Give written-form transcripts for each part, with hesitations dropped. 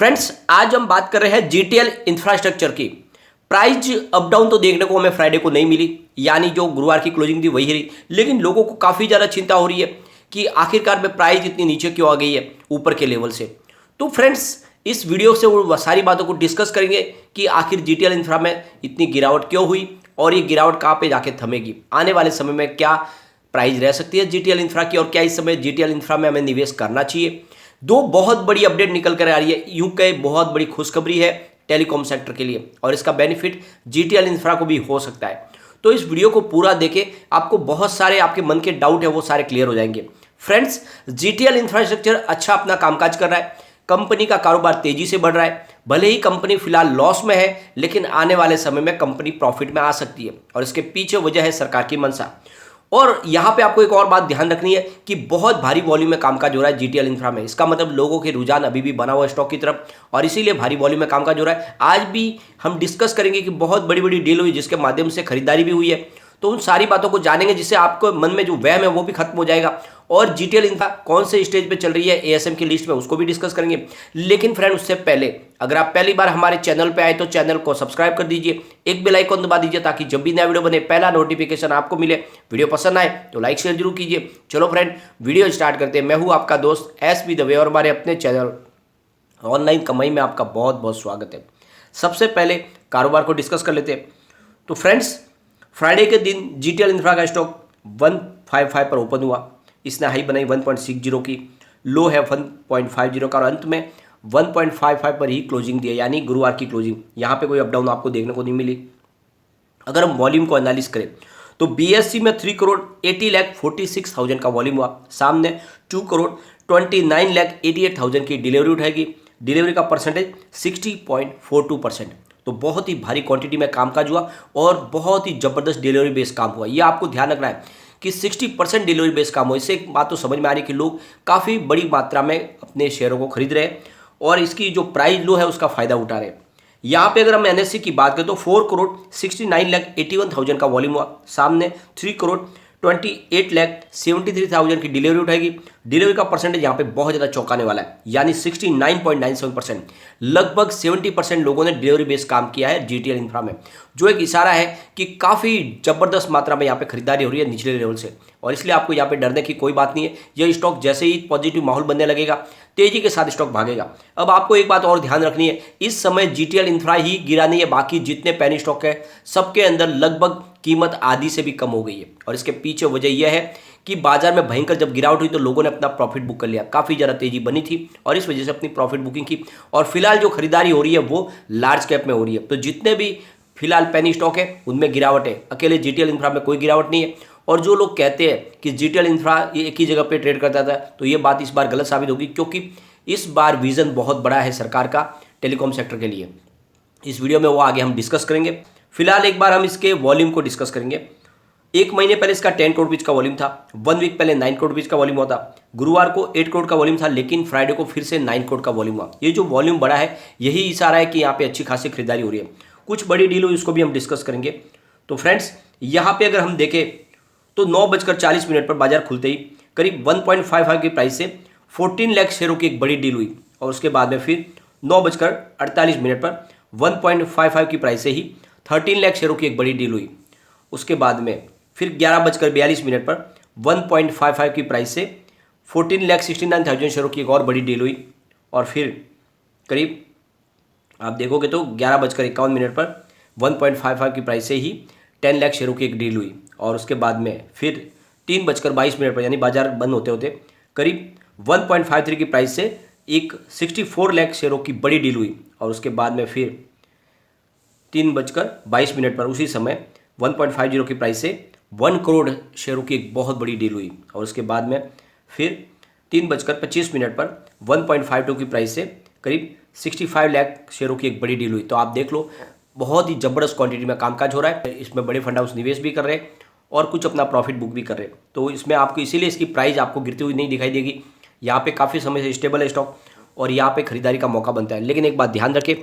Friends, आज हम बात कर रहे हैं जीटीएल इंफ्रास्ट्रक्चर की। प्राइस अप डाउन तो देखने को हमें फ्राइडे को नहीं मिली, यानी जो गुरुवार की क्लोजिंग थी वही रही, लेकिन लोगों को काफ़ी ज़्यादा चिंता हो रही है कि आखिरकार में प्राइस इतनी नीचे क्यों आ गई है ऊपर के लेवल से। तो फ्रेंड्स, इस वीडियो से वो सारी बातों को डिस्कस करेंगे कि आखिर जीटीएल इंफ्रा में इतनी गिरावट क्यों हुई और ये गिरावट कहाँ पे जाके थमेगी, आने वाले समय में क्या प्राइस रह सकती है जीटीएल इंफ्रा की और क्या इस समय जीटीएल इंफ्रा में हमें निवेश करना चाहिए। दो बहुत बड़ी अपडेट निकल कर आ रही है। यूं कहे बहुत बड़ी खुशखबरी है टेलीकॉम सेक्टर के लिए और इसका बेनिफिट जीटीएल इंफ्रा को भी हो सकता है। तो इस वीडियो को पूरा देखें, आपको बहुत सारे आपके मन के डाउट है वो सारे क्लियर हो जाएंगे। फ्रेंड्स, जीटीएल इंफ्रास्ट्रक्चर अच्छा अपना कामकाज कर रहा है, कंपनी का कारोबार तेजी से बढ़ रहा है। भले ही कंपनी फिलहाल लॉस में है, लेकिन आने वाले समय में कंपनी प्रॉफिट में आ सकती है और इसके पीछे वजह है सरकार की मंशा। और यहाँ पे आपको एक और बात ध्यान रखनी है कि बहुत भारी वॉल्यूम में कामकाज हो रहा है जीटीएल इंफ्रा में। इसका मतलब लोगों के रुझान अभी भी बना हुआ है स्टॉक की तरफ और इसीलिए भारी वॉल्यूम में कामकाज हो रहा है। आज भी हम डिस्कस करेंगे कि बहुत बड़ी बड़ी डील हुई जिसके माध्यम से खरीदारी भी हुई है, तो उन सारी बातों को जानेंगे जिससे आपको मन में जो वहम है वो भी खत्म हो जाएगा। और जीटीएल इंफ्रा कौन से स्टेज पे चल रही है एएसएम की लिस्ट में, उसको भी डिस्कस करेंगे। लेकिन फ्रेंड, उससे पहले अगर आप पहली बार हमारे चैनल पे आए तो चैनल को सब्सक्राइब कर दीजिए, एक बेल आइकन दबा दीजिए ताकि जब भी नया वीडियो बने पहला नोटिफिकेशन आपको मिले। वीडियो पसंद आए तो लाइक शेयर जरूर कीजिए। चलो फ्रेंड, वीडियो स्टार्ट करते हैं। मैं हूँ आपका दोस्त एसबी दवे और हमारे अपने चैनल ऑनलाइन कमाई में आपका बहुत बहुत स्वागत है। सबसे पहले कारोबार को डिस्कस कर लेते हैं। तो फ्रेंड्स, फ्राइडे के दिन जीटीएल इंफ्रा का स्टॉक 155 पर ओपन हुआ। इसने हाई बनाई 1.60 की, लो है 1.50 का और अंत में 1.55 पर ही क्लोजिंग दी है, यानी गुरुवार की क्लोजिंग। यहाँ पे कोई अप डाउन आपको देखने को नहीं मिली। अगर हम वॉल्यूम को एनालिस करें तो बीएससी में 3,80,46,000 का वॉल्यूम हुआ, सामने 2,29,88,000 की डिलीवरी उठाएगी। डिलीवरी का परसेंटेज 60.42%। तो बहुत ही भारी क्वांटिटी में कामकाज हुआ और बहुत ही जबरदस्त डिलीवरी बेस काम हुआ। ये आपको ध्यान रखना है कि 60% डिलीवरी बेस काम हो। इससे एक बात तो समझ में आ रही है कि लोग काफ़ी बड़ी मात्रा में अपने शेयरों को खरीद रहे हैं और इसकी जो प्राइस लो है उसका फायदा उठा रहे हैं। यहाँ पे अगर हम एनएससी की बात करें तो 4,69,81,000 का वॉल्यूम हुआ, सामने 3,28,73,000 की डिलीवरी उठाएगी। डिलीवरी का परसेंटेज यहाँ पे बहुत ज़्यादा चौंकाने वाला है, यानी 69.97%। लगभग 70% लोगों ने डिलीवरी बेस्ड काम किया है जीटीएल इंफ्रा में, जो एक इशारा है कि काफ़ी जबरदस्त मात्रा में यहाँ पे खरीदारी हो रही है निचले लेवल से। और इसलिए आपको यहाँ पे डरने की कोई बात नहीं है। यह स्टॉक जैसे ही पॉजिटिव माहौल बनने लगेगा तेजी के साथ स्टॉक भागेगा। अब आपको एक बात और ध्यान रखनी है, इस समय जीटीएल इंफ्रा ही गिरा नहीं है, बाकी जितने पेनी स्टॉक है सबके अंदर लगभग कीमत आधी से भी कम हो गई है। और इसके पीछे वजह यह है कि बाजार में भयंकर जब गिरावट हुई तो लोगों ने अपना प्रॉफिट बुक कर लिया, काफ़ी ज़्यादा तेजी बनी थी और इस वजह से अपनी प्रॉफिट बुकिंग की। और फिलहाल जो खरीदारी हो रही है वो लार्ज कैप में हो रही है। तो जितने भी फिलहाल पेनी स्टॉक है उनमें गिरावट है, अकेले जीटीएल इंफ्रा में कोई गिरावट नहीं है। और जो लोग कहते हैं कि जीटीएल इंफ्रा ये एक ही जगह पे ट्रेड करता था, तो ये बात इस बार गलत साबित होगी, क्योंकि इस बार विजन बहुत बड़ा है सरकार का टेलीकॉम सेक्टर के लिए। इस वीडियो में वो आगे हम डिस्कस करेंगे। फिलहाल एक बार हम इसके वॉल्यूम को डिस्कस करेंगे। एक महीने पहले इसका 10 करोड़ रुपीज़ का वॉल्यूम था, 1 वीक पहले 9 करोड़ रुपीज़ का वॉल्यूम हुआ था। गुरुवार को 8 करोड़ का वॉल्यूम था, लेकिन फ्राइडे को फिर से 9 करोड़ का वॉल्यूम हुआ। ये जो वॉल्यूम बढ़ा है यही इशारा है कि यहाँ पे अच्छी खासी खरीदारी हो रही है। कुछ बड़ी डील हुई उसको भी हम डिस्कस करेंगे। तो फ्रेंड्स, यहाँ पे अगर हम देखें तो 9:40 पर बाजार खुलते ही करीब 1.55 की प्राइस से 14 लाख शेयरों की एक बड़ी डील हुई और उसके बाद में फिर 9:48 पर 1.55 की प्राइस से ही 13 लाख शेयरों की एक बड़ी डील हुई। उसके बाद में फिर 11:42 पर 1.55 की प्राइस से 14,69,000 शेयरों की एक और बड़ी डील हुई और फिर करीब आप देखोगे तो 11:51 पर 1.55 की प्राइस से ही 10 लाख शेयरों की एक डील हुई और उसके बाद में फिर 3:22 पर यानी बाजार बंद होते होते करीब 1.53 की प्राइस से एक 64 लाख शेयरों की बड़ी डील हुई और उसके बाद में फिर 3:22 पर उसी समय 1.50 की प्राइस से 1 करोड़ शेयरों की एक बहुत बड़ी डील हुई और उसके बाद में फिर 3:25 पर 1.52 की प्राइस से करीब 65 लाख शेयरों की एक बड़ी डील हुई। तो आप देख लो, बहुत ही जबरदस्त क्वांटिटी में कामकाज हो रहा है। इसमें बड़े फंड हाउस निवेश भी कर रहे हैं और कुछ अपना प्रॉफिट बुक भी कर रहे हैं। तो इसमें आपको इसीलिए इसकी प्राइस आपको गिरती हुई नहीं दिखाई देगी। यहाँ पे काफ़ी समय से स्टेबल है स्टॉक और यहाँ पे खरीदारी का मौका बनता है। लेकिन एक बात ध्यान रखें,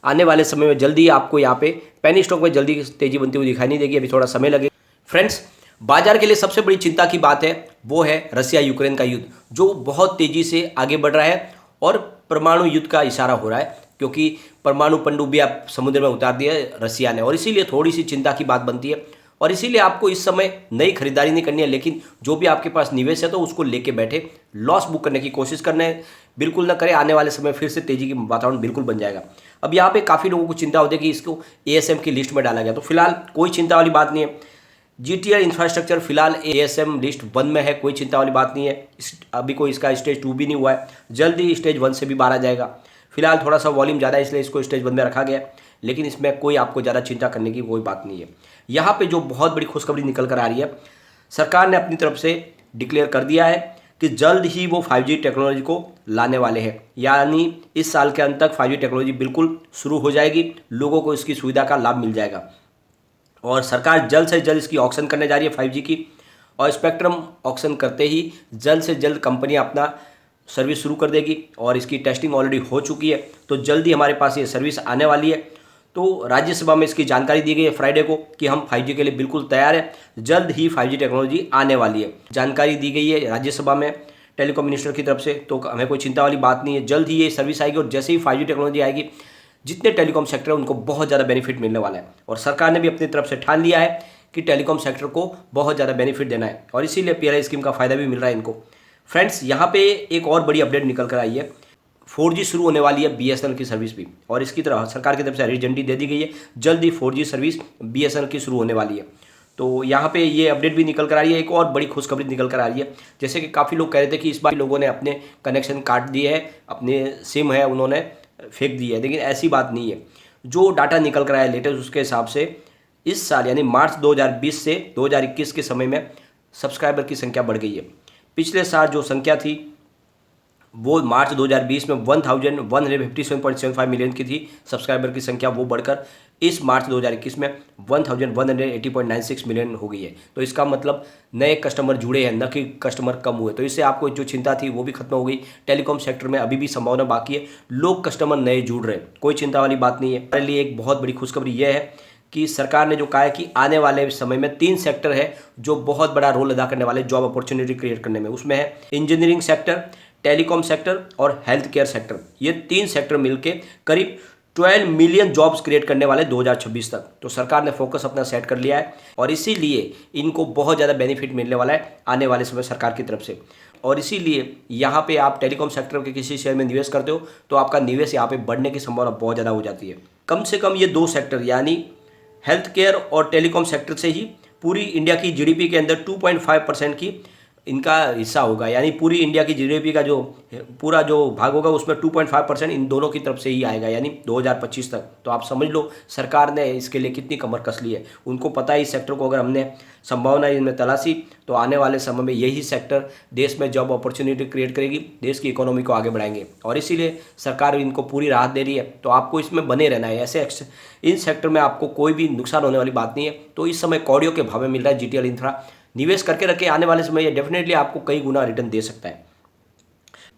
आने वाले समय में जल्दी आपको यहाँ पे पेनी स्टॉक में जल्दी तेजी बनती हुई दिखाई नहीं देगी, अभी थोड़ा समय लगेगा। फ्रेंड्स, बाजार के लिए सबसे बड़ी चिंता की बात है वो है रसिया यूक्रेन का युद्ध, जो बहुत तेजी से आगे बढ़ रहा है और परमाणु युद्ध का इशारा हो रहा है, क्योंकि परमाणु पनडुब्बियां अब समुद्र में उतार दिया है रसिया ने, और इसीलिए थोड़ी सी चिंता की बात बनती है। और इसीलिए आपको इस समय नई खरीदारी नहीं करनी है, लेकिन जो भी आपके पास निवेश है तो उसको लेके बैठे लॉस बुक करने की कोशिश करना है, बिल्कुल ना करें। आने वाले समय फिर से तेजी की वातावरण बिल्कुल बन जाएगा। अब यहाँ पे काफ़ी लोगों को चिंता होती है कि इसको एएसएम की लिस्ट में डाला गया, तो फिलहाल कोई चिंता वाली बात नहीं है। जीटीएल इंफ्रास्ट्रक्चर फिलहाल एएसएम लिस्ट 1 में है, कोई चिंता वाली बात नहीं है। अभी कोई इसका स्टेज 2 भी नहीं हुआ है, जल्दी स्टेज 1 से भी बाहर आ जाएगा। फिलहाल थोड़ा सा वॉल्यूम ज़्यादा है, इसलिए इसको स्टेज 1 में रखा गया है, लेकिन इसमें कोई आपको ज़्यादा चिंता करने की कोई बात नहीं है। यहाँ पे जो बहुत बड़ी खुशखबरी निकल कर आ रही है, सरकार ने अपनी तरफ से डिक्लेयर कर दिया है कि जल्द ही वो 5G टेक्नोलॉजी को लाने वाले हैं, यानी इस साल के अंत तक 5G टेक्नोलॉजी बिल्कुल शुरू हो जाएगी, लोगों को इसकी सुविधा का लाभ मिल जाएगा। और सरकार जल्द से जल्द इसकी ऑक्शन करने जा रही है 5G की, और स्पेक्ट्रम ऑक्शन करते ही जल्द से जल्द कंपनियां अपना सर्विस शुरू कर देगी, और इसकी टेस्टिंग ऑलरेडी हो चुकी है, तो जल्दी हमारे पास ये सर्विस आने वाली है। तो राज्यसभा में इसकी जानकारी दी गई है फ्राइडे को कि हम 5G के लिए बिल्कुल तैयार हैं, जल्द ही 5G टेक्नोलॉजी आने वाली है। जानकारी दी गई है राज्यसभा में टेलीकॉम मिनिस्टर की तरफ से, तो हमें कोई चिंता वाली बात नहीं है, जल्द ही ये सर्विस आएगी। और जैसे ही 5G टेक्नोलॉजी आएगी, जितने टेलीकॉम सेक्टर है उनको बहुत ज़्यादा बेनिफिट मिलने वाला है, और सरकार ने भी अपनी तरफ से ठान लिया है कि टेलीकॉम सेक्टर को बहुत ज़्यादा बेनिफिट देना है, और इसीलिए पीएलआई स्कीम का फ़ायदा भी मिल रहा है इनको। फ्रेंड्स, यहाँ पे एक और बड़ी अपडेट निकल कर आई है, 4G शुरू होने वाली है बीएसएनएल की सर्विस भी, और इसकी तरह सरकार की तरफ से हरी झंडी दे दी गई है, जल्द ही 4G सर्विस बीएसएनएल की शुरू होने वाली है। तो यहाँ पे ये अपडेट भी निकल कर आ रही है, एक और बड़ी खुशखबरी निकल कर आ रही है। जैसे कि काफ़ी लोग कह रहे थे कि इस बार लोगों ने अपने कनेक्शन काट दिए हैं, अपने सिम है उन्होंने फेंक दी है, लेकिन ऐसी बात नहीं है। जो डाटा निकल कर आया लेटेस्ट, उसके हिसाब से इस साल यानी मार्च 2020 से 2021 के समय में सब्सक्राइबर की संख्या बढ़ गई है। पिछले साल जो संख्या थी वो मार्च 2020 में 1157.75 मिलियन की थी सब्सक्राइबर की संख्या, वो बढ़कर इस मार्च 2021 में 1180.96 मिलियन हो गई है। तो इसका मतलब नए कस्टमर जुड़े हैं, न कि कस्टमर कम हुए। तो इससे आपको जो चिंता थी वो भी खत्म हो गई। टेलीकॉम सेक्टर में अभी भी संभावना बाकी है, लोग कस्टमर नए जुड़ रहे हैं, कोई चिंता वाली बात नहीं है। हमारे लिए एक बहुत बड़ी खुशखबरी यह है कि सरकार ने जो कहा है कि आने वाले समय में 3 सेक्टर है जो बहुत बड़ा रोल अदा करने वाले जॉब अपॉर्चुनिटी क्रिएट करने में। उसमें है इंजीनियरिंग सेक्टर, टेलीकॉम सेक्टर और हेल्थ केयर सेक्टर। ये 3 सेक्टर मिलके करीब 12 मिलियन जॉब्स क्रिएट करने वाले 2026 तक। तो सरकार ने फोकस अपना सेट कर लिया है, और इसीलिए इनको बहुत ज़्यादा बेनिफिट मिलने वाला है आने वाले समय सरकार की तरफ से। और इसीलिए यहाँ पे आप टेलीकॉम सेक्टर के किसी शेयर में निवेश करते हो तो आपका निवेश यहाँ पे बढ़ने की संभावना बहुत ज़्यादा हो जाती है। कम से कम ये 2 सेक्टर यानी हेल्थ केयर और टेलीकॉम सेक्टर से ही पूरी इंडिया की जीडीपी के अंदर 2.5% की इनका हिस्सा होगा, यानी पूरी इंडिया की जीडीपी का जो पूरा जो भाग होगा उसमें 2.5% इन दोनों की तरफ से ही आएगा, यानी 2025 तक। तो आप समझ लो सरकार ने इसके लिए कितनी कमर कस ली है। उनको पता है इस सेक्टर को अगर हमने संभावना इनमें तलाशी तो आने वाले समय में यही सेक्टर देश में जॉब अपॉर्चुनिटी क्रिएट करेगी, देश की इकोनॉमी को आगे बढ़ाएंगे, और इसीलिए सरकार इनको पूरी राहत दे रही है। तो आपको इसमें बने रहना है, ऐसे इन सेक्टर में आपको कोई भी नुकसान होने वाली बात नहीं है। तो इस समय कौड़ियों के भाव में मिल रहा है जीटीएल इंफ्रा, निवेश करके रखे, आने वाले समय ये डेफिनेटली आपको कई गुना रिटर्न दे सकता है।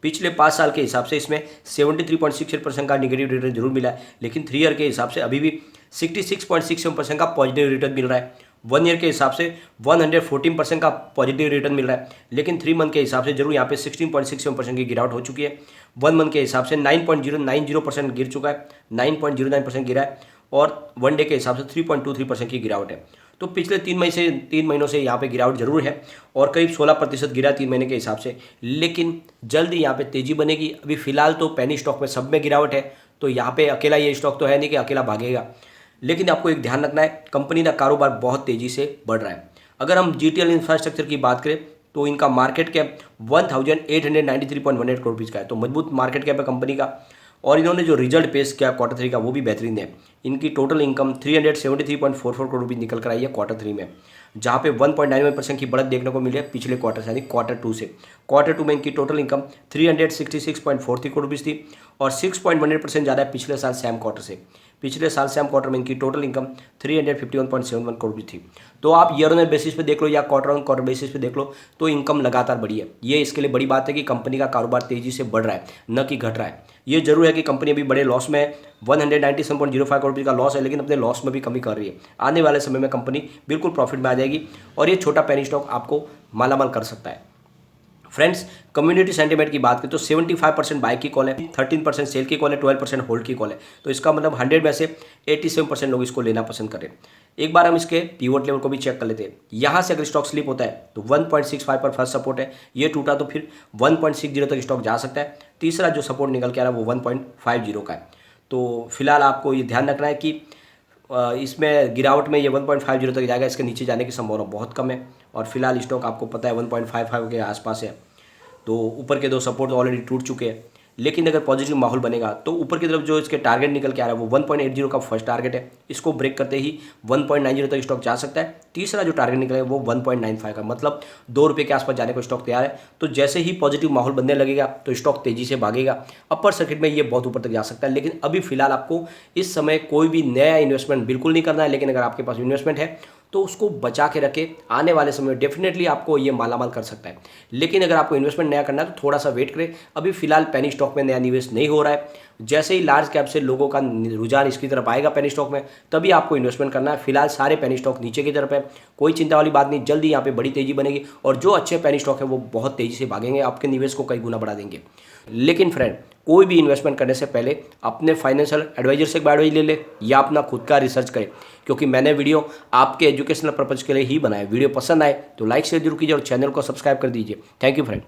पिछले 5 साल के हिसाब से इसमें 73.67% का नेगेटिव रिटर्न जरूर मिला है, लेकिन 3 ईयर के हिसाब से अभी भी 66.67% का पॉजिटिव रिटर्न मिल रहा है। 1 ईयर के हिसाब से 114% का पॉजिटिव रिटर्न मिल रहा है, लेकिन 3 मंथ के हिसाब से जरूर यहाँ पे 16.67% की गिरावट हो चुकी है। 1 मंथ के हिसाब से 9.090% गिर चुका है, 9.09% गिरा है, और 1 डे के हिसाब से 3.23% की गिरावट है। तो पिछले 3 महीनों से यहाँ पे गिरावट जरूर है, और करीब 16% गिरा 3 महीने के हिसाब से, लेकिन जल्दी यहाँ पे तेजी बनेगी। अभी फिलहाल तो पेनी स्टॉक में सब में गिरावट है, तो यहाँ पे अकेला ये स्टॉक तो है नहीं कि अकेला भागेगा, लेकिन आपको एक ध्यान रखना है, कंपनी का कारोबार बहुत तेज़ी से बढ़ रहा है। अगर हम जीटीएल इंफ्रास्ट्रक्चर की बात करें तो इनका मार्केट कैप 1893.18 करोड़ रुपीज़ का है, तो मजबूत मार्केट कैप है कंपनी का। और इन्होंने जो रिजल्ट पेश किया Q3 का वो भी बेहतरीन है। इनकी टोटल इनकम 373.44 करोड़ रुपीज़ निकल कर आई है Q3 में, जहाँ पे 1.91% की बढ़त देखने को मिली है पिछले क्वार्टर से, यानी Q2 से। Q2 में इनकी टोटल इनकम 366.43 करोड़ रुपीज़ थी, और 6.18% ज़्यादा है पिछले साल सेम क्वार्टर से। पिछले साल सेम क्वार्टर में इनकी टोटल इनकम 351.71 करोड़ रुपीज़ थी। तो आप ईयर ऑन ईयर बेसिस पे देख लो या क्वार्टर ऑन क्वार्टर बेसिस पे देख लो, तो इनकम लगातार बढ़ी है। ये इसके लिए बड़ी बात है कि कंपनी का कारोबार तेज़ी से बढ़ रहा है, न कि घट रहा है। ये जरूर है कि कंपनी अभी बड़े लॉस में है, 197.05 करोड़ रुपये का लॉस है, लेकिन अपने लॉस में भी कमी कर रही है। आने वाले समय में कंपनी बिल्कुल प्रॉफिट में आ जाएगी, और ये छोटा पेनी स्टॉक आपको मालामाल कर सकता है। फ्रेंड्स, कम्युनिटी सेंटीमेंट की बात करें तो 75% बाय की कॉल है, 13% सेल की कॉल है, 12% होल्ड की कॉल है। तो इसका मतलब 100 में से 87% लोग इसको लेना पसंद करें। एक बार हम इसके पिवट लेवल को भी चेक कर लेते हैं। यहाँ से अगर स्टॉक स्लिप होता है तो 1.65 पर फर्स्ट सपोर्ट है, ये टूटा तो फिर 1.60 तक स्टॉक जा सकता है। तीसरा जो सपोर्ट निकल के आ रहा है वो 1.50 का है। तो फिलहाल आपको ये ध्यान रखना है कि इसमें गिरावट में ये 1.50 तक जाएगा, इसके नीचे जाने की संभावना बहुत कम है। और फिलहाल स्टॉक आपको पता है 1.55 के आसपास है। तो ऊपर के दो सपोर्ट ऑलरेडी टूट चुके हैं, लेकिन अगर पॉजिटिव माहौल बनेगा तो ऊपर की तरफ जो इसके टारगेट निकल के आ रहा है वो 1.80 का फर्स्ट टारगेट है। इसको ब्रेक करते ही 1.90 तक स्टॉक जा सकता है। तीसरा जो टारगेट निकलेगा वो 1.95 का, मतलब ₹2 के आसपास जाने को स्टॉक तैयार है। तो जैसे ही पॉजिटिव माहौल बनने लगेगा तो स्टॉक तेजी से भागेगा। अपर सर्किट में ये बहुत ऊपर तक जा सकता है, लेकिन अभी फिलहाल आपको इस समय कोई भी नया इन्वेस्टमेंट बिल्कुल नहीं करना है। लेकिन अगर आपके पास इन्वेस्टमेंट है तो उसको बचा के रखे, आने वाले समय में डेफिनेटली आपको ये मालामाल कर सकता है। लेकिन अगर आपको इन्वेस्टमेंट नया करना है तो थोड़ा सा वेट करें। अभी फिलहाल पेनी स्टॉक में नया निवेश नहीं हो रहा है। जैसे ही लार्ज कैप से लोगों का रुझान इसकी तरफ आएगा पेनी स्टॉक में, तभी आपको इन्वेस्टमेंट करना है। फिलहाल सारे पेनी स्टॉक नीचे की तरफ है, कोई चिंता वाली बात नहीं। जल्दी यहाँ पे बड़ी तेजी बनेगी और जो अच्छे पेनी स्टॉक है वो बहुत तेजी से भागेंगे, आपके निवेश को कई गुना बढ़ा देंगे। लेकिन फ्रेंड, कोई भी इन्वेस्टमेंट करने से पहले अपने फाइनेंशियल एडवाइजर से एडवाइस ले ले या अपना खुद का रिसर्च करें, क्योंकि मैंने वीडियो आपके एजुकेशनल पर्पज के लिए ही बनाया। वीडियो पसंद आए तो लाइक शेयर जरूर कीजिए और चैनल को सब्सक्राइब कर दीजिए। Thank you friend.